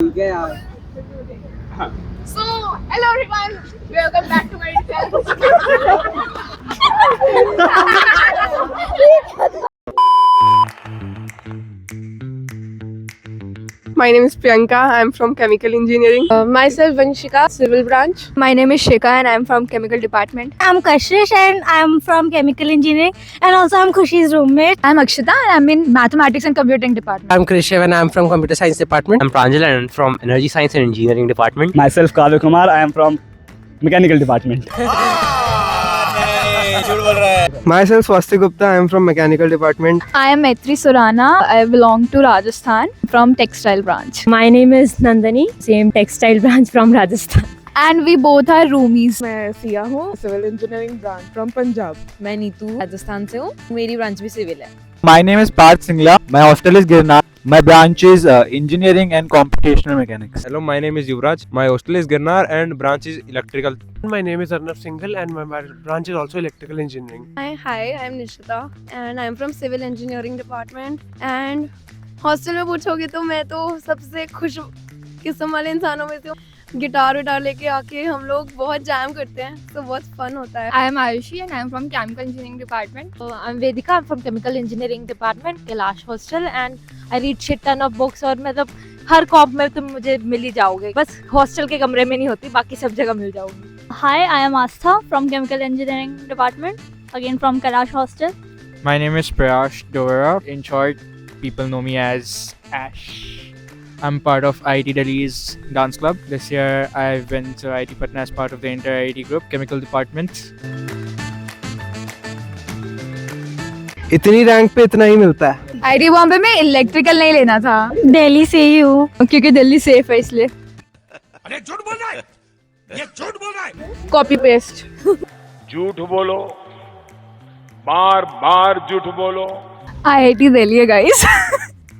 ठीक है यार। So, hello everyone, welcome back to my channel. My name is Priyanka. I am from chemical engineering. Myself Vanshika, civil branch. My name is Shika and I am from chemical department. I'm Kashish and I'm from chemical engineering, and also I'm Khushi's roommate. I'm Akshita and I'm in mathematics and computing department. I'm Krishev and I'm from computer science department. I'm Pranjal and I'm from energy science and engineering department. Myself Kavya Kumar. I am from mechanical department. Myself Swasti Gupta. I am from mechanical department. I am Maitri Surana. I belong to Rajasthan from textile branch. My name is Nandani, same textile branch from Rajasthan. And we both are roomies. मैं सिया हूँ, civil engineering branch from Punjab. मैं नीतू राजस्थान से हूँ, मेरी branch भी civil है. My name is Parth Singla. My hostel is Girnar. My branch is engineering and computational mechanics. Hello, my name is Yuvraj. My hostel is Girnar and branch is electrical. My name is Arnav Singhal and my branch is also electrical engineering. Hi, I'm Nishita and I'm from civil engineering department. And hostel में पूछोगे तो मैं तो सबसे खुश किस्म वाले इंसानों में से हूँ. गिटार विटार लेके आके हम लोग बहुत जैम करते हैं, तो बहुत फन होता है. I am Ayushi and I am from chemical engineering department. I'm Vedika. I'm from chemical engineering department, Kailash hostel, and I read shit ton of books. और मतलब हर कॉप में तुम मुझे मिल ही जाओगे, बस हॉस्टल के कमरे में नहीं होती, बाकी सब जगह मिल जाओगी. Hi, I am Astha from chemical engineering department, again from Kailash hostel. My name is Prayash Dovera. In short, people know me as Ash. I'm part of IIT Delhi's dance club. This year I went to IIT Patna as part of the entire IIT group, chemical department. इतनी rank पे इतना ही मिलता है. IT Bombay में electrical नहीं लेना था दिल्ली से ही हूँ, क्योंकि दिल्ली सेफ है इसलिए. अरे झूठ बोल रहा है, ये झूठ बोल रहा है. Copy paste. झूठ बोलो, बार बार झूठ बोलो. आईआईटी दिल्ली है गाइस.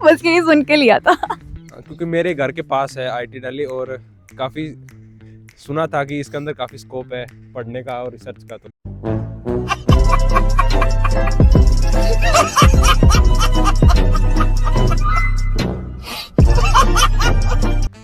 बस यही सुन के लिया था. क्योंकि मेरे घर के पास है आईटी दिल्ली और काफ़ी सुना था कि इसके अंदर काफ़ी स्कोप है पढ़ने का और रिसर्च का. तो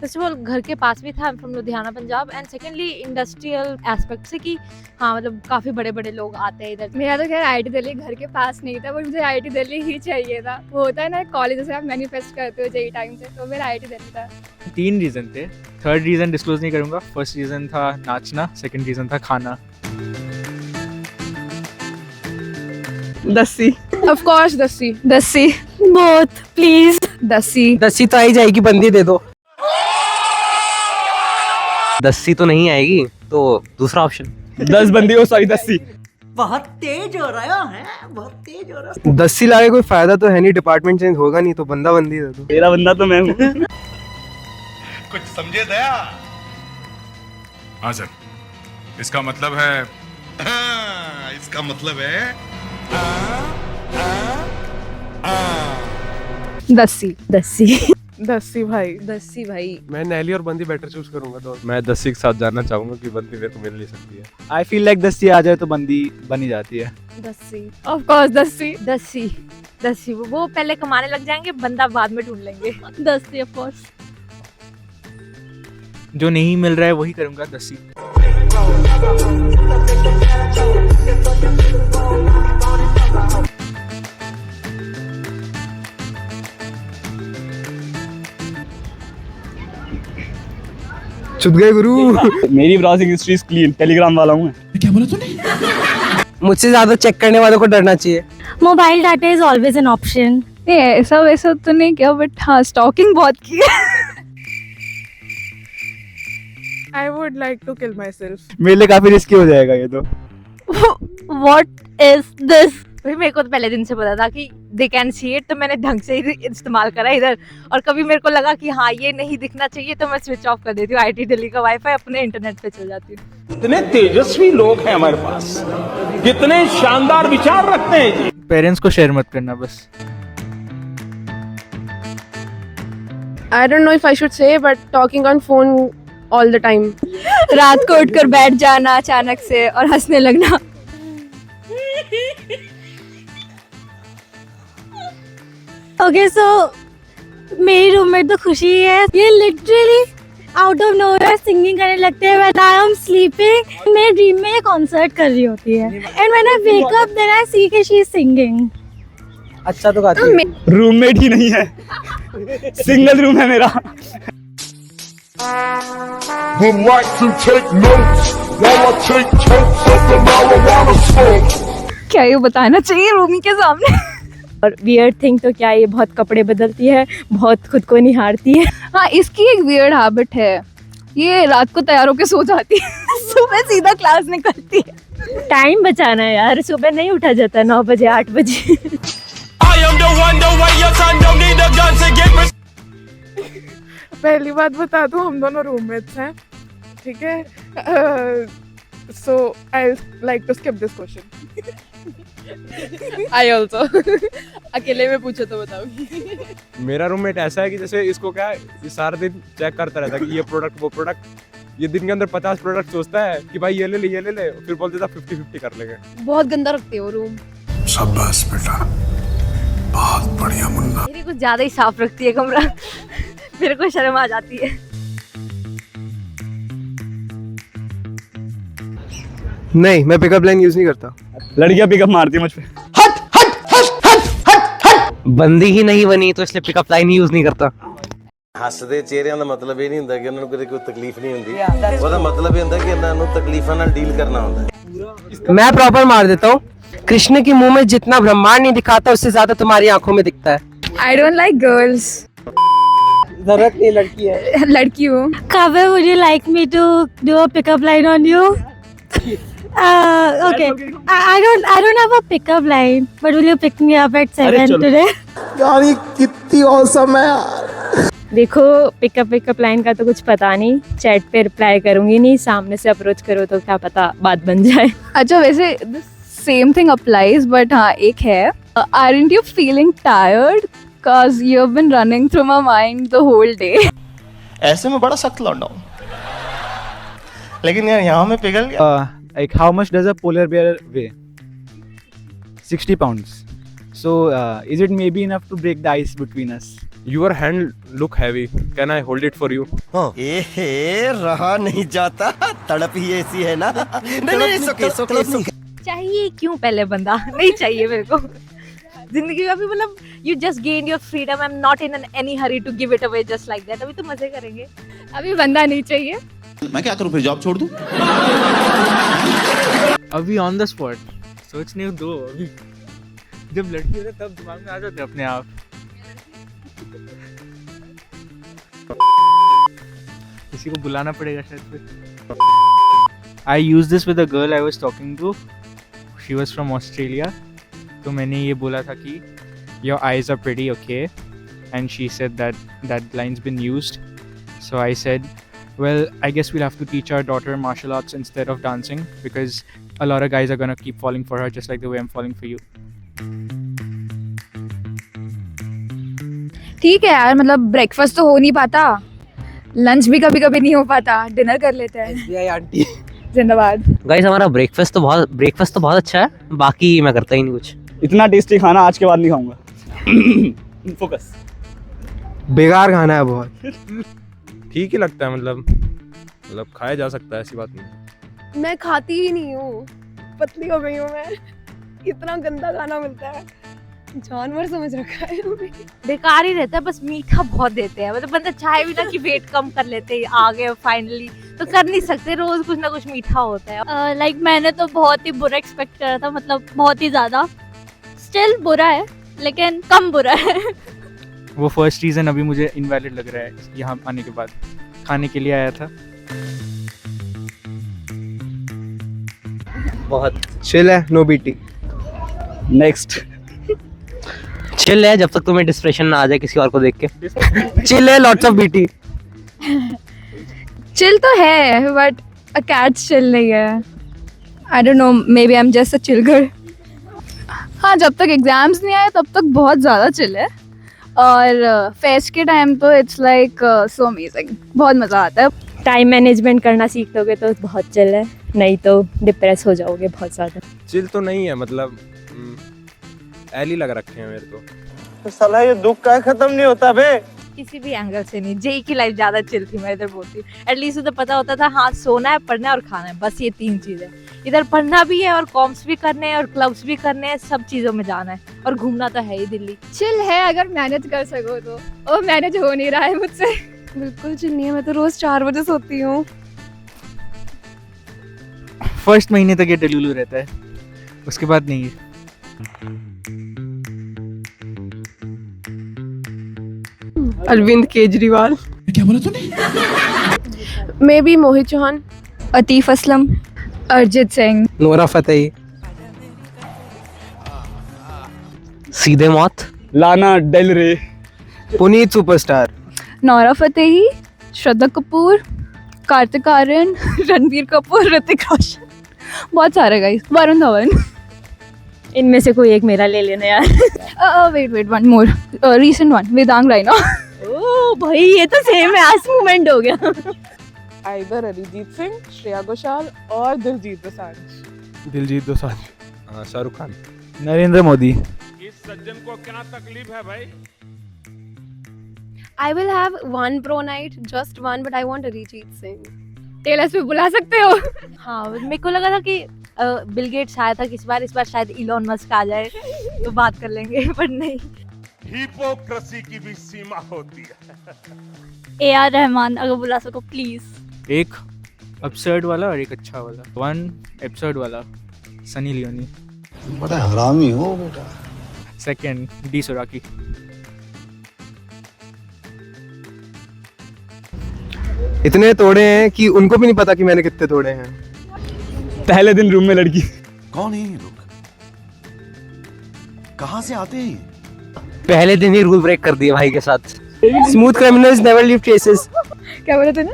फर्स्ट ऑफ ऑल घर के पास भी था, from Ludhiana Punjab, and secondly industrial aspect से कि हाँ मतलब काफ़ी बड़े बड़े लोग आते हैं इधर. मेरा तो खैर आईआईटी दिल्ली घर के पास नहीं था, बट मुझे आईआईटी दिल्ली ही चाहिए था. वो होता है ना कॉलेज से आप मैनिफेस्ट करते हो जेई टाइम से, तो मेरा आईआईटी दिल्ली था. 3 रीजन थे. थर्ड रीजन डिस्क्लोज नहीं करूंगा. फर्स्ट रीजन था नाचना, सेकंड रीजन था खाना. दस्सी. ऑफ कोर्स दस्सी. दस्सी. Both please. दस्सी. दस्सी तो आई जाएगी, बंदी दे दो. दस्सी तो नहीं आएगी, तो दूसरा ऑप्शन 10 बंदी हो, सॉरी दस्सी. बहुत तेज हो रहा है, बहुत तेज हो रहा है. दस्सी लाके कोई फायदा तो है नहीं, डिपार्टमेंट चेंज होगा नहीं, तो बंदा बंदी दे दो. तेरा बंदा तो मैं हूँ. कुछ समझे दया? हाँ सर, इसका मतलब है, इसका मतलब है दस्सी. दस्सी. दस्सी भाई. दस्सी भाई. मैं नैली और बंदी बेटर चूज करूंगा दोस्त. मैं दस्सी के साथ जानना चाहूँगा कि बंदी मेरे को मिल नहीं सकती है. I feel like दस्सी आ जाए तो बंदी बनी जाती है. दस्सी. ऑफ कोर्स दस्सी. दस्सी. दस्सी वो पहले कमाने लग जाएंगे, बंदा बाद में ढूंढ लेंगे. दस्सी ऑफ कोर्स. जो नहीं मिल रहा है वही करूंगा, दस्सी. चुप गए गुरु. मेरी ब्राउजिंग हिस्ट्री क्लीन, टेलीग्राम वाला हूँ मैं. क्या बोला तूने? मुझसे ज्यादा चेक करने वालों को डरना चाहिए. Mobile data is always an option. नहीं ऐसा वैसा तो नहीं किया, बट हाँ स्टॉकिंग बहुत की है. I would like to kill myself. मेरे लिए काफी रिस्की हो जाएगा ये तो. What is this? भाई मेरे को तो पहले दिन से पता था कि दे कैन सी इट, तो मैंने ढंग से ही इस्तेमाल करा इधर. और कभी मेरे को लगा कि हाँ ये नहीं दिखना चाहिए, तो मैं स्विच ऑफ कर देती हूँ आईआईटी दिल्ली का वाईफाई, अपने इंटरनेट पे चल जाती हूँ. कितने तेजस्वी लोग हैं हमारे पास, कितने शानदार विचार रखते हैं जी. पेरेंट्स को शेयर मत करना बस. I don't know if I should say, but talking on phone all the time. रात को उठकर बैठ जाना अचानक से और हंसने लगना. Okay, so मेरी रूममेट तो खुशी है, ये literally out of nowhere singing करने लगते हैं व्हेन आई एम स्लीपिंग। मेरे ड्रीम में ये कॉन्सर्ट कर रही होती है and when I wake up then I see कि शी इज सिंगिंग। अच्छा तो गाती है। रूममेट ही नहीं है, सिंगल रूम है मेरा। Would like to take notes while I take totes of the marijuana smoke. क्या ये बताना चाहिए रोमी के सामने? और वियर्ड थिंग तो क्या, ये बहुत कपड़े बदलती है, बहुत खुद को निहारती है। हाँ, इसकी एक वियर्ड हैबिट है, ये रात को तैयार होके सो जाती है सुबह सीधा क्लास निकलती है। टाइम बचाना है यार, सुबह नहीं उठा जाता 9 बजे 8 बजे। पहली बात बता दूं, हम दोनों रूममेट्स हैं, ठीक है। So I like to skip this question. I also अकेले में पूछो तो बताऊंगी। मेरा रूममेट ऐसा है कि जैसे इसको क्या है, ये सारा दिन चेक करता रहता है कि ये प्रोडक्ट वो प्रोडक्ट, ये दिन के अंदर 50 प्रोडक्ट सोचता है कि भाई ये ले ले, फिर बोल देता 50-50 कर लेंगे। बहुत गंदा रखते हो रूम। शाबाश बेटा, बहुत बढ़िया मुन्ना। मेरी कुछ ज्यादा ही साफ रखती है कमरा मेरे को शर्म आ जाती है। नहीं, मैं पिकअप लाइन यूज नहीं करता। लड़कियां पिकअप मारती है मुझ पे। बंदी ही नहीं बनी तो इसलिए पिकअप लाइन ही यूज नहीं करता। ਹੱਸਦੇ ਚਿਹਰਿਆਂ ਦਾ ਮਤਲਬ ਇਹ ਨਹੀਂ ਹੁੰਦਾ ਕਿ ਉਹਨਾਂ ਨੂੰ ਕਦੇ ਕੋਈ ਤਕਲੀਫ ਨਹੀਂ ਹੁੰਦੀ, ਉਹਦਾ ਮਤਲਬ ਇਹ ਹੁੰਦਾ ਕਿ ਇਹਨਾਂ ਨੂੰ ਤਕਲੀਫਾਂ ਨਾਲ ਡੀਲ ਕਰਨਾ ਹੁੰਦਾ। मैं प्रॉपर मार देता हूँ। कृष्ण के मुंह में जितना ब्रह्मांड नहीं दिखाता उससे ज्यादा तुम्हारी आंखों में दिखता है। I don't like girls. जरूरत नहीं, लड़की है। लड़की हूँ। Kaveh, would you like me to do a pickup line on you? Okay. I don't have a pickup line, but will you pick me up at 7 today? यार ये कितनी awesome है यार। देखो, पिकअप लाइन का तो कुछ पता नहीं, चैट पे रिप्लाई करूंगी नहीं, सामने से अप्रोच करो तो क्या पता बात बन जाए। अच्छा, वैसे सेम थिंग अप्लाइज, बट हाँ एक है, aren't you feeling tired cause you have been running through my mind the whole day? ऐसे में बड़ा सख्त लौंडा हूँ, लेकिन यार यहाँ में पिघल गया। Like how much does a polar bear weigh? 60 pounds. So is it maybe enough to break the ice between us? Your hand look heavy. Can I hold it for you? ए रहा नहीं जाता, तड़प ही ऐसी है ना। नहीं, सुके। चाहिए क्यों पहले बंदा? नहीं चाहिए मेरे को। जिंदगी में अभी मतलब you just gained your freedom. I'm not in any hurry to give it away just like that. अभी तो मजे करेंगे। अभी बंदा नहीं चाहिए। मैं क्या करूं, फिर जॉब छोड़ दूं? अभी ऑन द स्पॉट सोचने दो। अभी जब लड़की होती है तब दिमाग में आ जाते हैं अपने आप। किसी को बुलाना पड़ेगा शायद फिर। I used this with a girl I was talking to. She was from Australia. तो मैंने ये बोला था कि your eyes are pretty, okay, and she said that line's been used. So I said, well, I guess we'll have to teach our daughter martial arts instead of dancing because a lot of guys are gonna keep falling for her just like the way I'm falling for you. ठीक है यार, मतलब breakfast तो हो नहीं पाता, lunch भी कभी कभी नहीं हो पाता, डिनर कर लेते हैं। SBI आंटी जिंदाबाद। गाइस हमारा ब्रेकफास्ट तो बहुत अच्छा है, बाकी मैं करता ही नहीं कुछ। इतना टेस्टी खाना आज के बाद नहीं खाऊंगा। फोकस। बेकार खाना है बहुत। ठीक ही लगता है, मतलब खाया जा सकता है, ऐसी बात नहीं। मैं खाती ही नहीं हूँ, पतली हो गई हूँ मैं। इतना गंदा खाना मिलता है, जानवर समझ रखा है। बेकार ही रहता है, बस मीठा बहुत देते हैं। मतलब बंदा चाहे भी ना कि वेट कम कर लेते हैं, आ गए फाइनली, तो कर नहीं सकते, रोज कुछ ना कुछ मीठा होता है। लाइक मैंने तो बहुत ही बुरा एक्सपेक्ट करा था, मतलब बहुत ही ज्यादा। स्टिल बुरा है लेकिन कम बुरा है। वो फर्स्ट रीज़न अभी मुझे इनवैलिड लग रहा है यहाँ आने के बाद। खाने के लिए आया था। बहुत चिल है, नो बीटी। नेक्स्ट। चिल है जब तक तुम्हें डिस्प्रेशन ना आ जाए किसी और को देख के। चिल है, लॉट्स ऑफ बीटी। चिल तो है बट अ कैट चिल नहीं है। I don't know, maybe I am just a chill girl. हाँ, जब तक एग्जाम्स नहीं आए तब तक बहुत ज़्यादा चिल है, और फेस्ट के टाइम तो इट्स लाइक सो अमेजिंग, बहुत मज़ा आता है। टाइम मैनेजमेंट करना सीख लोगे तो बहुत चिल है, नहीं तो डिप्रेस हो जाओगे बहुत ज़्यादा। चिल तो नहीं है, मतलब एली लग रखे हैं मेरे को। साला ये दुख का खत्म नहीं होता बे। किसी भी एंगल से नहीं। जेई की लाइफ ज्यादा चिल थी, मैं इधर बोलती हूँ। एटलीस्ट उधर पता होता था हाँ सोना है, पढ़ना है और खाना है, बस ये 3 चीजें। इधर पढ़ना भी है और कॉम्स भी करने हैं और क्लब्स भी करने हैं, सब चीजों में जाना है और घूमना तो है ही दिल्ली। चिल है अगर मैनेज कर सको तो, और मैनेज हो नहीं रहा है मुझसे। बिल्कुल चिल नहीं है, मैं तो रोज 4 बजे सोती हूँ। फर्स्ट महीने तक ये डलूलू रहता है, उसके बाद नहीं है। अरविंद केजरीवाल। क्या बोला तूने? Maybe Mohit Chauhan, Atif Aslam, Arijit Singh, Nora Fatehi, सीधे मौत, Lana Del Rey, Puneet superstar, Nora Fatehi, Shraddha Kapoor, Kartik Aaryan, Ranbir Kapoor, Hrithik Roshan, बहुत सारे गाइस, वरुण धवन। इनमें से कोई एक मेरा ले लेना यार। Wait one more, recent one, Vedang Raina. ओ भाई ये तो सेम है, आज मूवमेंट हो गया। आइदर अरिजीत सिंह, श्रेया घोषाल और दिलजीत दोसांझ। दिलजीत दोसांझ, शाहरुख खान, नरेंद्र मोदी। इस सज्जन को क्या तकलीफ है भाई? I will have one pro night, just one, but I want Arijit Singh. Taylor Swift बुला सकते हो। हाँ मेरे को लगा था कि बिल गेट्स आया था इस बार शायद इलॉन मस्क आ जाए तो बात कर लेंगे, पर नहीं। हिपोक्रेसी की भी सीमा होती है। AR रहमान अगर बुला सको प्लीज। एक एब्सर्ड वाला और एक अच्छा वाला। 1 एब्सर्ड वाला सनी लियोनी। बड़ा हरामी हो बेटा। 2 डी सोराकी। इतने तोड़े हैं कि उनको भी नहीं पता कि मैंने कितने तोड़े हैं। पहले दिन रूम में लड़की। कौन है ये लोग? कहाँ से आते हैं? पहले दिन ही रूल ब्रेक कर दिए भाई के साथ। Smooth criminals never leave traces. क्या बोला तूने?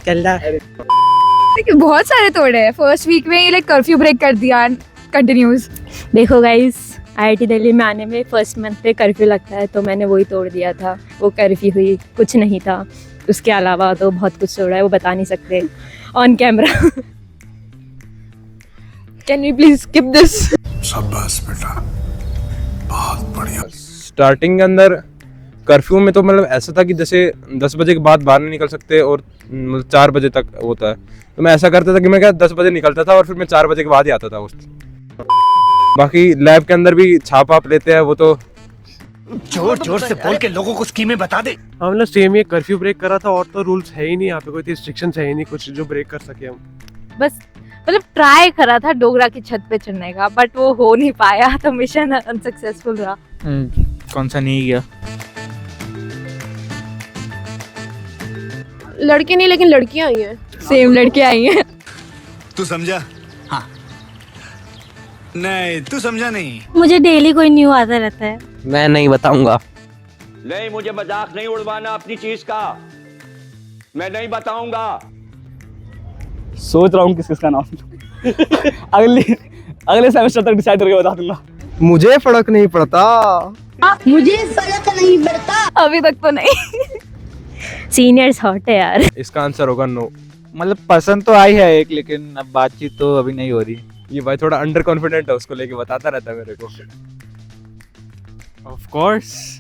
चलता देखिए बहुत सारे तोड़े हैं, फर्स्ट वीक में ही लाइक कर्फ्यू ब्रेक कर दिया कंटिन्यूज। देखो गाइस, IIT दिल्ली में आने में फर्स्ट मंथ पे कर्फ्यू लगता है, तो मैंने वही तोड़ दिया था। वो कर्फ्यू हुई, कुछ नहीं था। उसके अलावा तो बहुत कुछ तोड़ा है, वो बता नहीं सकते on camera. Can we please skip this? शाबाश बेटा, बहुत बढ़िया। स्टार्टिंग के अंदर कर्फ्यू में तो मतलब ऐसा था कि जैसे 10 बजे के बाद बाहर नहीं निकल सकते और 4 बजे तक होता है, तो मैं ऐसा करता था कि मैं क्या 10 बजे निकलता था और फिर मैं 4 बजे के बाद ही आता था उस। बाकी लैब के अंदर भी छाप आप लेते हैं, वो तो जोर जोर से बोल के लोगों को स्कीमें बता दे। हाँ मतलब सेम ही कर्फ्यू ब्रेक करा था और तो रूल्स है ही नहीं यहाँ पे, कोई रिस्ट्रिक्शंस है ही नहीं कुछ जो ब्रेक कर सके हम। बस मतलब ट्राई करा था डोगरा की छत पे चढ़ने का, बट वो हो नहीं पाया, तो मिशन अनसक्सेसफुल रहा। कौन सा नहीं गया? लड़के नहीं लेकिन लड़कियां आई हैं। सेम लड़के आई हैं। तू समझा? हाँ। नहीं तू समझा नहीं। मुझे डेली कोई न्यू आता रहता है। मैं नहीं बताऊंगा। नहीं, मुझे मजाक नहीं उड़वाना अपनी चीज का, मैं नहीं बताऊंगा। सोच रहा हूँ किस किसका नाम। अगले सेमेस्टर तक डिसाइड करके बता दूंगा। मुझे फर्क नहीं पड़ता। मुझे फर्क नहीं पड़ता। अभी तक तो नहीं। सीनियर्स हॉट है यार। इसका आंसर होगा नो। मतलब पसंद तो आई है एक, लेकिन अब बातचीत तो अभी नहीं हो रही। ये भाई थोड़ा अंडर कॉन्फिडेंट है, उसको लेके बताता रहता है मेरे को। Of course.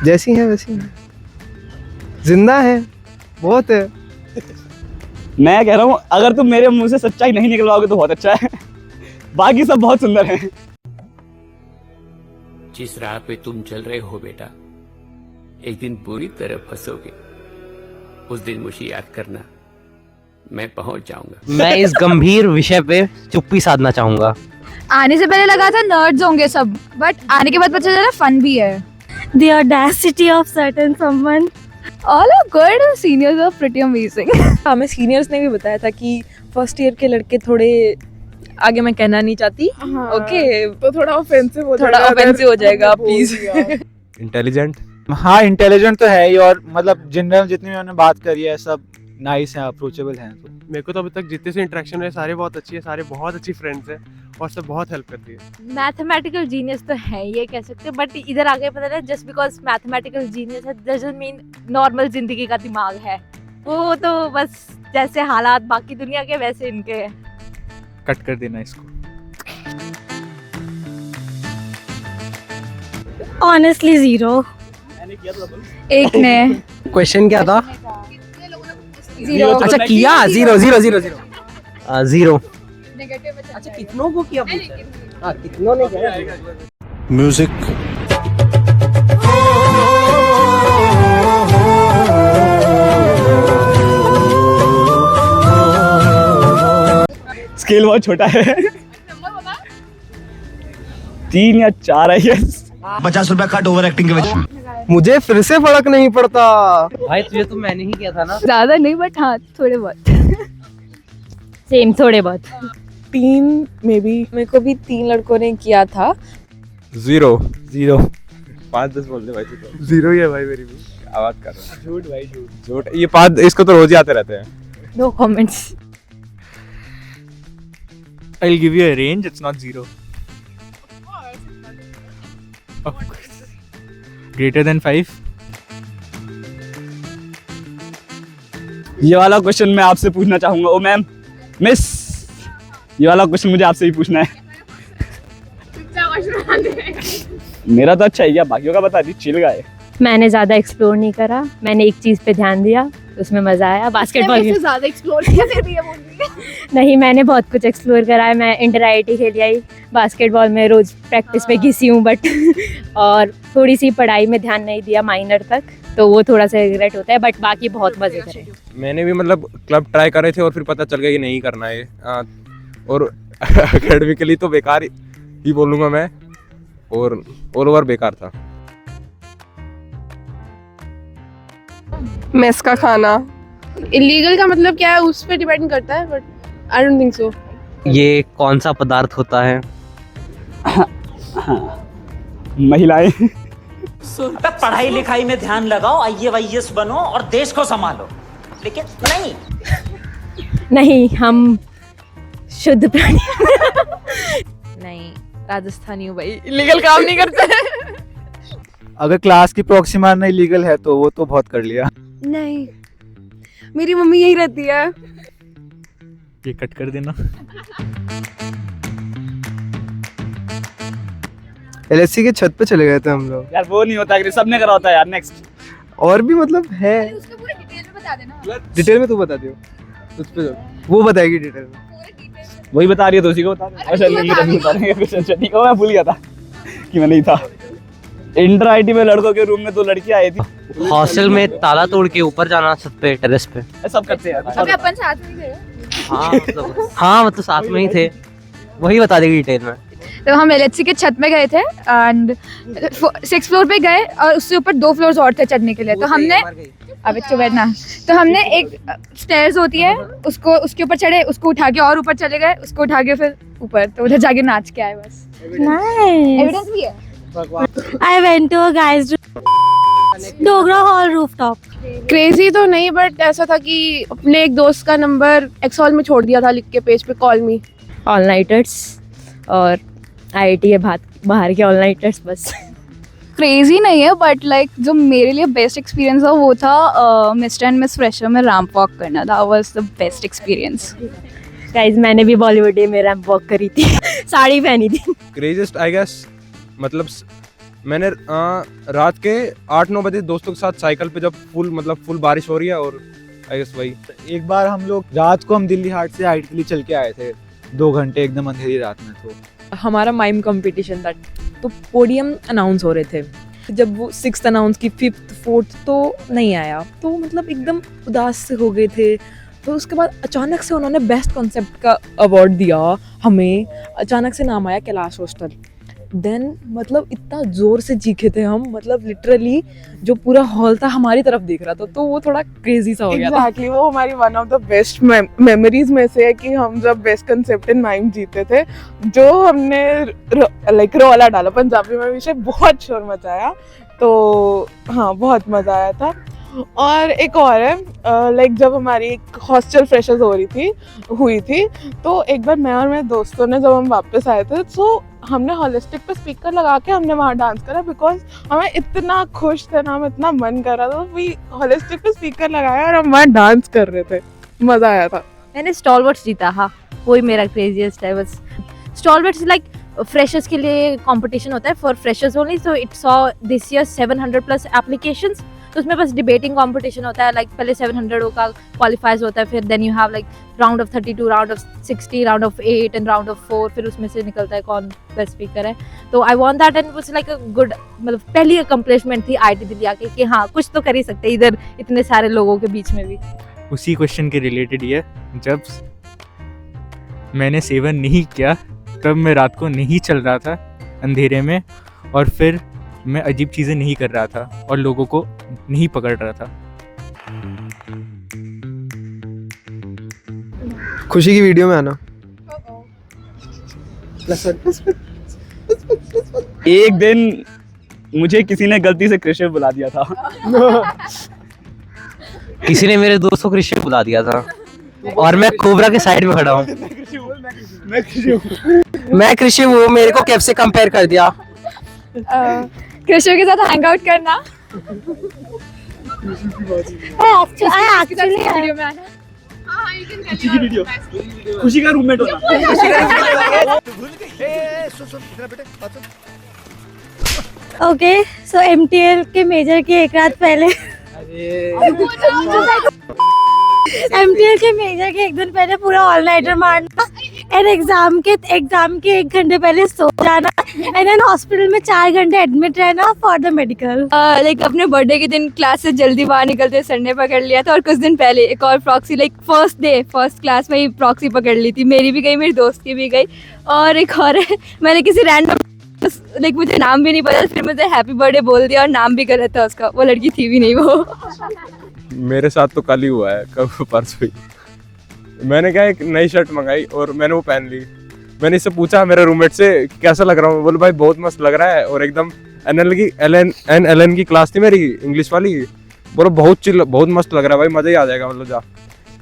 जैसी है वैसी है, जिंदा है, बहुत है। मैं कह रहा हूँ अगर तुम मेरे मुंह से सच्चाई नहीं निकलवाओगे तो बहुत अच्छा है। बाकी सब बहुत सुंदर हैं। जिस राह पे तुम चल रहे हो बेटा, एक दिन पूरी तरह फंसोगे। उस दिन मुझे याद करना, मैं पहुंच जाऊंगा। मैं इस गंभीर विषय पे चुप्पी साधना चाहूंगा। आने से पहले लगा था नर्ड्स होंगे सब, बट आने के बाद पता चला फन भी है। The audacity of certain someone. All are good. Seniors are pretty amazing. हमें सीनियर्स ने भी बताया था कि फर्स्ट ईयर के लड़के थोड़े, आगे मैं कहना नहीं चाहती, ओके, तो थोड़ा ऑफेंसिव हो जाएगा। थोड़ा ऑफेंसिव हो जाएगा प्लीज। इंटेलिजेंट। हाँ इंटेलिजेंट तो है ही, और मतलब जनरल जितनी मैंने बात करी है सब नाइस है, अप्रोचेबल हैं। तो मेरे को तो अभी तक जितने से इंटरेक्शन है सारे बहुत अच्छी है, सारे बहुत अच्छी फ्रेंड्स हैं और सब बहुत हेल्प करती है। मैथमेटिकल जीनियस तो है ये कह सकते हैं, बट इधर आगे पता है जस्ट बिकॉज मैथमेटिकल जीनियस है डजंट मीन नॉर्मल जिंदगी का दिमाग है। वो तो बस जैसे हालात बाकी दुनिया के वैसे इनके हैं। कट कर देना इसको। ऑनेस्टली 0. एक ने क्वेश्चन क्या था? जीरो। अच्छा किया 0 0 0 0 0. अच्छा कितनों को किया पूछा? हाँ कितनों ने किया? म्यूजिक स्केल बहुत छोटा है। 3 या 4 है। 50 रुपया कट ओवर एक्टिंग के वजह। मुझे फिर से फर्क नहीं पड़ता भाई, तुझे तो मैंने ही किया था ना। ज्यादा नहीं बट हाँ थोड़े बहुत। सेम थोड़े बहुत. 3 मे बी मेरे को भी 3 लड़कों ने किया था. 0 5-10 बोल दे भाई तू तो। 0 ही है भाई, मेरी भी आवाज कर रहा है। झूठ भाई झूठ। ये 5 इसको तो रोज ही आते रहते हैं। No comments. I'll give you a range, it's not 0. Of course. Greater than 5? ये वाला क्वेश्चन मैं आपसे पूछना चाहूंगा। ओ मैम, मिस, ये वाला क्वेश्चन मुझे आपसे ही पूछना है। मेरा तो अच्छा है, बाकियों का बता दी। Chill guy. मैंने ज़्यादा एक्सप्लोर नहीं करा, मैंने एक चीज़ पे ध्यान दिया, उसमें मज़ा आया। बास्केटबॉल में ज़्यादा एक्सप्लोर किया फिर भी ये बोल रही है। नहीं, मैंने बहुत कुछ एक्सप्लोर करा है। मैं इंटर IIT खेली आई, बास्केटबॉल में रोज़ प्रैक्टिस में घिसी हूँ बट और थोड़ी सी पढ़ाई में ध्यान नहीं दिया माइनर तक, तो वो थोड़ा सा रिग्रेट होता है, बट बाकी बहुत मज़े करे। मैंने भी मतलब क्लब ट्राई करे थे और फिर पता चल गया कि नहीं करना है। और एकेडमिकली तो बेकार ही बोलूँगा मैं, और ऑल ओवर बेकार था। मेस का खाना इलीगल का मतलब क्या है उस पर डिपेंड करता है, but I don't think so. ये कौन सा पदार्थ होता है? महिलाएं। पढ़ाई लिखाई में ध्यान लगाओ, IAS बनो और देश को संभालो, लेकिन नहीं, हम शुद्ध प्राणी। नहीं, राजस्थानी हूँ भाई, इलीगल काम नहीं करते। अगर क्लास की प्रॉक्सी मारना इलीगल है तो वो तो बहुत कर लिया। नहीं, मेरी मम्मी यही रहती है। ये कट कर देना। LSC के छत पे चले गए थे हम लोग यार वो नहीं होता कि सबने करा होता है यार। नेक्स्ट। और भी मतलब है, उसको पूरा डिटेल में बता देना। डिटेल में तू बता दियो, तुझ पे वो बताएगी डिटेल में। वही बता रही है तो उसी को बता दे। अच्छा नहीं बता रहे हैं। ठीक है, मैं भूल गया था कि मैं नहीं था। इंटर IIT में लड़कों के रूम में 2 लड़कियां आई थी। हॉस्टल में ताला तोड़ के ऊपर जाना छत पे, टेरेस पे। सब करते हैं। अभी अपन साथ में गए। हाँ मतलब साथ में ही थे, वही बता देगी डिटेल में। तो हम LHC के छत में गए थे एंड 6th फ्लोर पे गए और उससे ऊपर 2 फ्लोर्स और थे चढ़ने के लिए। तो हमने अबे चुप बैठना। तो हमने एक स्टेयर्स होती है, उसको उसके ऊपर चढ़े, उसको उठा के और ऊपर चले गए, उसको उठा के फिर ऊपर, तो उधर जाके नाच के आए बस। एविडेंस भी है। I went to a guy's Dogra Hall rooftop. Crazy तो नहीं, बट ऐसा था कि अपने एक दोस्त का नंबर एक्सॉल में छोड़ दिया था लिख के पेज पे, कॉल मी। ऑल नाइटर्स और IIT के बाहर के ऑल नाइटर्स बस। क्रेजी नहीं है बट लाइक जो मेरे लिए बेस्ट एक्सपीरियंस था वो था मिस्टर एंड मिस फ्रेशर में रैंप वॉक करना। That was the best experience. Guys, मैंने भी बॉलीवुड डे में रैंप वॉक करी थी। साड़ी पहनी थी। क्रेजिएस्ट आई गेस मतलब मैंने रात के 8-9 बजे दोस्तों के साथ साइकिल पे जब फुल बारिश हो रही है, और आई गेस वही। एक बार हम लोग रात को दिल्ली हाट से IIT के लिए चल के आए थे, 2 घंटे एकदम अंधेरी रात में। तो हमारा माइम कंपटीशन था, तो पोडियम अनाउंस हो रहे थे। जब वो 6th अनाउंस की, 5th 4th तो नहीं आया, तो मतलब एकदम उदास से हो गए थे। तो उसके बाद अचानक से उन्होंने बेस्ट कॉन्सेप्ट का अवार्ड दिया हमें। अचानक से नाम आया कैलाश हॉस्टल। देन मतलब इतना जोर से चीखे थे हम, मतलब लिटरली जो पूरा हॉल था हमारी तरफ देख रहा था, तो वो थोड़ा क्रेजी सा हो गया था। Exactly, वो हमारी one of the best memories में से है कि हम जब बेस्ट कंसेप्ट इन माइम जीते थे, जो हमने लाइक रौला डाला, पंजाबी में विषय बहुत शोर मचाया। तो हाँ, बहुत मजा आया था। और एक और है, लाइक जब हमारी हॉस्टल फ्रेशर्स हुई थी, तो एक बार मैं और मेरे दोस्तों ने जब हम वापस आए थे, तो हमने हॉलिस्टिक पे स्पीकर लगा के हमने वहाँ डांस करा, बिकॉज हमें इतना खुश थे ना, हमें इतना मन कर रहा था, तो भी हॉलिस्टिक पे स्पीकर लगाया और हम वहाँ डांस कर रहे थे। मजा आया था। मैंने स्टॉलवर्ट्स जीता। हाँ, वही मेरा क्रेजीएस्ट है बस। स्टॉलवर्ट्स लाइक फ्रेशर्स के लिए कंपटीशन होता है for freshers only, so it saw this year 700+ applications. तो उसमें बस डिबेटिंग कंपटीशन होता है, लाइक पहले 700 का क्वालिफाइज होता है, फिर then you have like round of 32, round of 60, round of 8 and round of 4, फिर उसमें से निकलता है कौन बेस्ट स्पीकर है। तो I want that and was like a good, मतलब पहली अकम्पलिशमेंट थी IIT दिल्ली आके कि हाँ कुछ तो कर ही सकते इधर इतने सारे लोगों के बीच में भी। उसी क्वेश्चन के रिलेटेड ये, जब मैंने सेवन नहीं किया तब मैं रात को नहीं चल रहा था अंधेरे में, और फिर मैं अजीब चीज़ें नहीं कर रहा था और लोगों को नहीं पकड़ रहा था। खुशी की वीडियो में आना। एक दिन मुझे किसी ने गलती से कृष्ण बुला दिया था। किसी ने मेरे दोस्त को क्रिश्चियन बुला दिया था और मैं कोबरा के साइड में खड़ा हूँ। मैं कृषि हूँ, मेरे को कैफ से कंपेयर कर दिया। कृष्ण के साथ हैंग आउट करना। वीडियो में आना। खुशी का रूममेट होना। ओके, सो MTL के मेजर के एक रात पहले MTL के मेजर के एक दिन पहले पूरा ऑल नाइटर मारना, एंड एग्जाम के 1 घंटे पहले सो जाना, एंड देन हॉस्पिटल में 4 घंटे एडमिट रहना फॉर द मेडिकल। लाइक अपने बर्थडे के दिन क्लास से जल्दी बाहर निकलते संडे पकड़ लिया था, और कुछ दिन पहले एक और प्रॉक्सी, लाइक फर्स्ट क्लास में ही प्रॉक्सी पकड़ ली थी। मेरी भी गई, मेरी दोस्त की भी गई, और एक और है मैंने किसी रैंडम, लाइक मुझे नाम भी नहीं पता, फिर मुझे हैप्पी बर्थडे बोल दिया और नाम भी गलत था उसका, वो लड़की थी भी नहीं वो। मेरे साथ तो कल ही हुआ है, कब परसों ही। मैंने क्या एक नई शर्ट मंगाई और मैंने वो पहन ली। मैंने इससे पूछा मेरे रूममेट से कैसा लग रहा हूँ, बोले भाई बहुत मस्त लग रहा है, और एकदम एनएलएन की क्लास थी मेरी इंग्लिश वाली, बोलो बहुत चिल, बहुत मस्त लग रहा है भाई, मजा ही आ जाएगा, मतलब जा।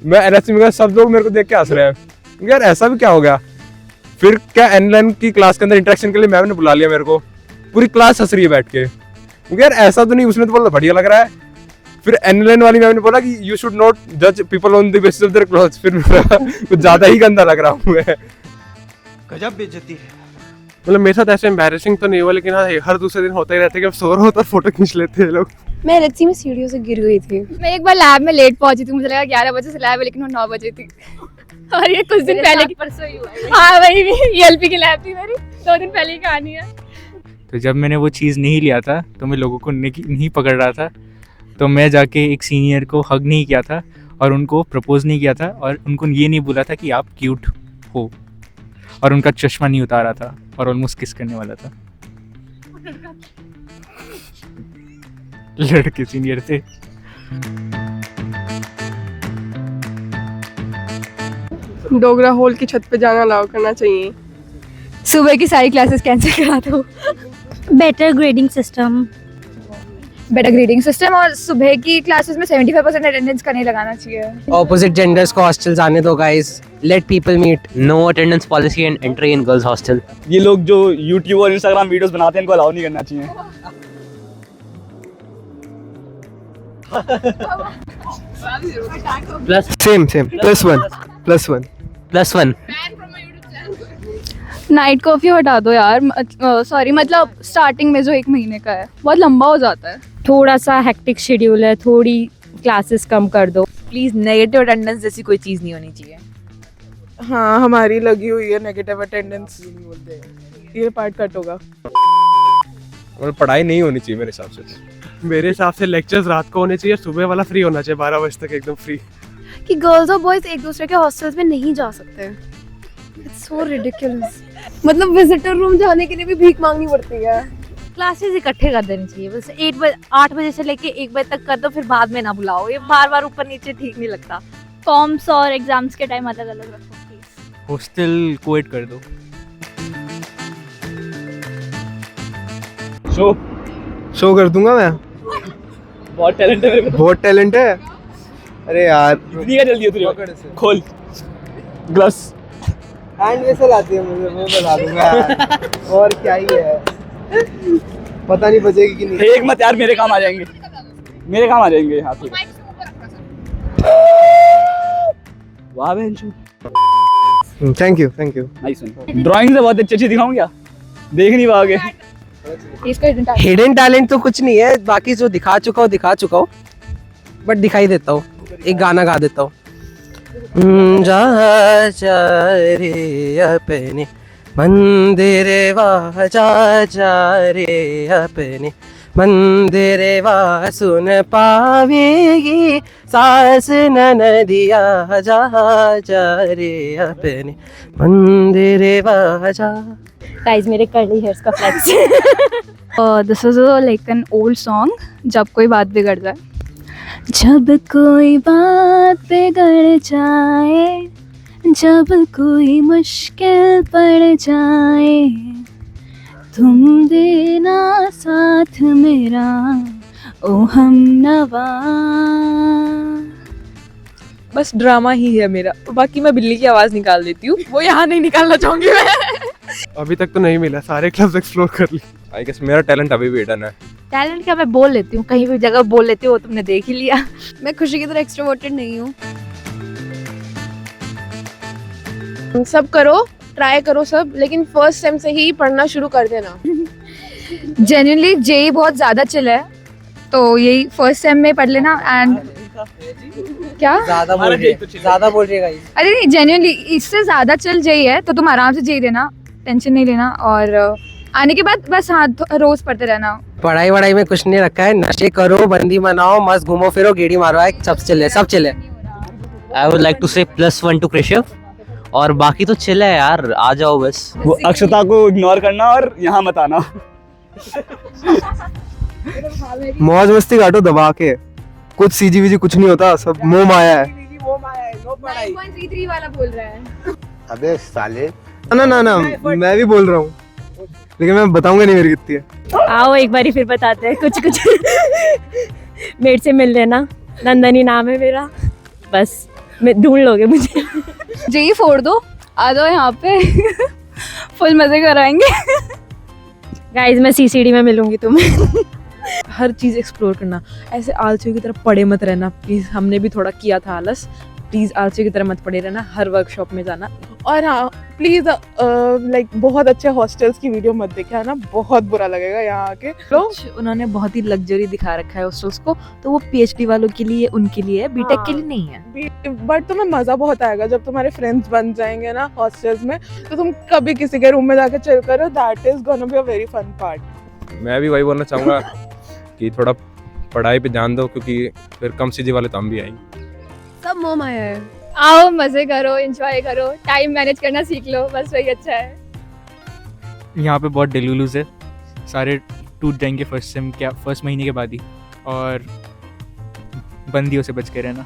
मैं एनएससी में गया, सब लोग मेरे को देख के हंस रहे हैं, यार ऐसा भी क्या हो गया। फिर क्या एनएलएन की क्लास के अंदर इंटरेक्शन के लिए मैम ने बुला लिया मेरे को, पूरी क्लास हंस रही है बैठ के, यार ऐसा तो नहीं, उसने तो बोला बढ़िया लग रहा है। फिर एनएलएन वाली मैम ने बोला कि यू शुड नॉट जज people on the basis of their clothes. फिर कुछ ज्यादा ही गंदा लग रहा हूँ मैं। गजब बेइज्जती है। मतलब मेरे साथ ऐसे एम्बैरेसिंग तो नहीं हुआ, लेकिन हाँ हर दूसरे दिन होता ही रहता है कि अब सो रहा होता है, फोटो खींच लेते हैं लोग। मैं LHC में सीढ़ियों से गिर गई थी। मैं एक बार लैब में लेट पहुंची थी, मुझे लगा 11 बजे से लैब है, लेकिन वो 9 बजे थी। और ये कुछ दिन पहले की, परसों ही हुआ है। हाँ वही भी ELP की लैब थी मेरी, 2 दिन पहले की कहानी है। तो जब मैंने वो चीज़ नहीं लिया था तो मैं लोगों को नहीं पकड़ रहा था, तो मैं जाके एक सीनियर को हग नहीं किया था और उनको प्रपोज नहीं किया था, और उनको ये नहीं बोला था कि आप क्यूट हो, और उनका चश्मा नहीं उतारा था और ऑलमोस्ट किस करने वाला था। लड़के सीनियर थे। डोगरा हॉल की छत पे जाना अलाउ करना चाहिए। सुबह की सारी क्लासेस कैंसिल करा दो। बेटर ग्रेडिंग सिस्टम, और सुबह की क्लासेस में 75% अटेंडेंस का नहीं लगाना चाहिए। ऑपोजिट जेंडर्स को हॉस्टल्स आने दो guys, let people meet. No attendance policy and entry in girls hostel. ये लोग जो YouTube और Instagram वीडियोस बनाते हैं इनको अलाउ नहीं करना चाहिए। Plus one. नाइट कर्फ्यू हटा दो यार, सॉरी मतलब स्टार्टिंग में जो 1 महीने का है बहुत लंबा हो जाता है। थोड़ा सा हेक्टिक शेड्यूल है, थोड़ी क्लासेस कम कर दो प्लीज। नेगेटिव अटेंडेंस जैसी कोई चीज नहीं होनी चाहिए। हाँ हमारी लगी हुई है नेगेटिव अटेंडेंस, ये पार्ट कट होगा। और पढ़ाई नहीं होनी चाहिए मेरे हिसाब से। मेरे हिसाब से लेक्चर्स रात को होने चाहिए, सुबह वाला फ्री होना चाहिए 12 बजे तक एकदम फ्री। कि गर्ल्स और बॉयज एक दूसरे के हॉस्टल्स में नहीं जा सकते। It's so ridiculous. मतलब विजिटर रूम जाने के लिए भी भीख मांगनी पड़ती है। क्लासेस इकट्ठे कर देनी चाहिए, बस 8 बजे से लेके 1 बजे तक कर दो, फिर बाद में ना बुलाओ, ये बार ऊपर नीचे ठीक नहीं लगता। फॉर्म्स और एग्जाम्स के टाइम अलग अलग रखो प्लीज। हॉस्टल कोएड कर दो। शो कर दूंगा मैं। बहुत टैलेंट है मेरे को। बहुत टैलेंट है। अरे यार इतनी क्या जल्दी है तुझे? खोल ग्लव्स। हैंड वेसल आती है मुझे, मैं बता दूंगा यार। और क्या ही है, पता नहीं बचेगी कि नहीं। एक मत यार, मेरे काम आ जाएंगे, मेरे काम आ जाएंगे हाथ में। वाह बेंचू, thank you. Nice one. Drawing से बहुत अच्छी दिखाऊं क्या? देख नहीं पाओगे। हिडन टैलेंट तो कुछ नहीं है, बाकी जो दिखा चुका हूँ बट दिखाई देता हूँ, एक गाना गा देता हूँ। जा जा रे अपने मंदिर वाह, जा रे अपने मंदिर वाह, सुन पावेगी सास नदिया, जा रे अपने मंदिर वाह जा। गाइस मेरे कर्ली हेयर्स का flex. This is like an old song, जब कोई बात बिगड़ जाए। जब कोई बात बिगड़ जाए, जब कोई मुश्किल पड़ जाए, तुम देना साथ मेरा ओ हमनवा। बस ड्रामा ही है मेरा, बाकी मैं बिल्ली की आवाज निकाल देती हूँ, वो यहाँ नहीं निकालना चाहूंगी मैं। अभी तक तो नहीं मिला, सारे क्लब्स एक्सप्लोर कर ली। आई गेस मेरा टैलेंट अभी भी हिडन है। टैलेंट क्या, मैं बोल लेती हूँ, कहीं भी जगह बोल लेती हूँ, वो तुमने देख ही लिया। मैं खुशी की तरह एक्सट्रोवर्टेड नहीं हूँ। सब करो, ट्राई करो सब, लेकिन फर्स्ट सेम से ही पढ़ना शुरू कर देना। जेन्युइनली जेई बहुत ज़्यादा चिल है, तो यही फर्स्ट सेम में पढ़ लेना। एंड क्या ज्यादा बोल रही है गाइस। अरे नहीं, जेन्युइनली इससे ज़्यादा चिल जेई है, तो तुम आराम से जेई देना, टेंशन नहीं लेना। और आने के बाद बस हाँ रोज पढ़ते रहना। पढ़ाई वढ़ाई में कुछ नहीं रखा है, नशे करो, बंदी मनाओ, मस्त घूमो फिरो, गेड़ी मारो, सब चिल है, सब चिल है। आई वुड लाइक टू से +1 टू कृषव, और बाकी तो चिल है यार, आ जाओ बस। वो अक्षता को इग्नोर करना और यहाँ मत आना। मौज मस्ती काटो दबा के, कुछ सीजी वीजी कुछ नहीं होता, सब मोह माया है। 9.33 वाला बोल रहा है। अबे साले, ना मैं भी बोल रहा हूँ, लेकिन मैं बताऊंगा नहीं मेरी कितनी है। आओ एक बारी फिर बताते हैं कुछ कुछ। मेरे से मिल लेना, नंदनी नाम है मेरा, बस मैं ढूंढ लोगे मुझे। जेई फोड़ दो, आ जाओ यहाँ पे। फुल मजे कराएंगे। गाइस मैं सीसीडी में मिलूंगी तुम्हें। हर चीज़ एक्सप्लोर करना, ऐसे आलसियों की तरह पड़े मत रहना प्लीज़। हमने भी थोड़ा किया था आलस, प्लीज़ आलसियों की तरह मत पड़े रहना, हर वर्कशॉप में जाना। और हाँ प्लीज लाइक बहुत अच्छे हॉस्टल्स की वीडियो मत देखे, है ना, बहुत बुरा लगेगा यहाँ आके। कुछ उन्होंने बहुत ही लग्जरी दिखा रखा है हॉस्टल्स को, तो वो पीएचडी वालों के लिए, उनके लिए है, बीटेक के लिए नहीं है। बट तुम्हें मजा बहुत आएगा जब तुम्हारे फ्रेंड्स बन जाएंगे ना हॉस्टल्स में, तो तुम कभी किसी के रूम में जाके चिल करो, that is gonna be a very fun part. मैं भी वही बोलना चाहूँगा कि थोड़ा पढ़ाई पे ध्यान दो, क्योंकि फिर कम सीजी वाले तो हम भी आएंगे। सब मोह माया है। आओ मजे करो, एंजॉय करो, टाइम मैनेज करना सीख लो, बस वही अच्छा है। यहाँ पे बहुत डेलुलूज है, सारे टूट जाएंगे फर्स्ट महीने के बाद ही, और बंदियों से बच के रहना।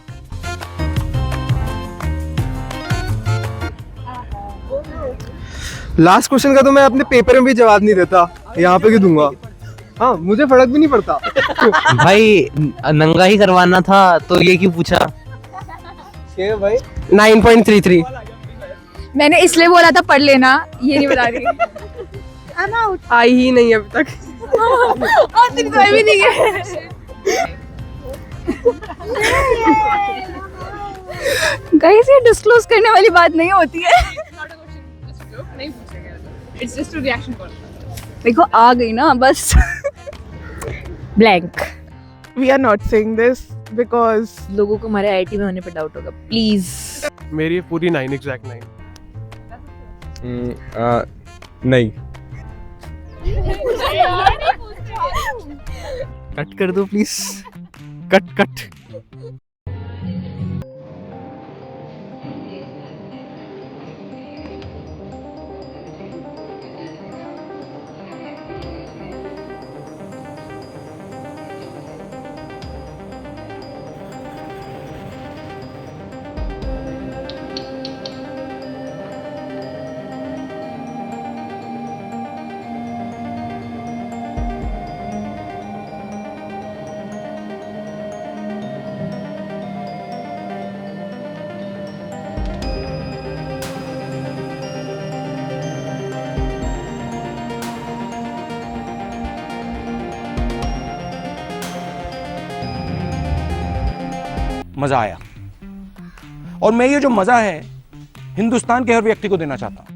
लास्ट क्वेश्चन का तो मैं अपने पेपर में भी जवाब नहीं देता, यहाँ पे क्यों दूंगा? हाँ मुझे फर्क भी नहीं पड़ता। भाई नंगा ही करवाना था, तो ये क्यों पूछा? भाई 9.33। मैंने इसलिए बोला था पढ़ लेना, ये नहीं बता रही। I'm out. आई ही नहीं अभी तक। अंतिम तो भी नहीं है। गाइस ये डिस्क्लोज करने वाली बात नहीं होती है। It's just a reaction call. देखो आ गई ना बस। Blank. We are not saying this because लोगों को हमारे आईआईटी में होने पर डाउट होगा, प्लीज। मेरी पूरी 9 एग्जैक्ट 9। नहीं। कट कर दो प्लीज, कट। मजा आया, और मैं ये जो मजा है हिंदुस्तान के हर व्यक्ति को देना चाहता हूं।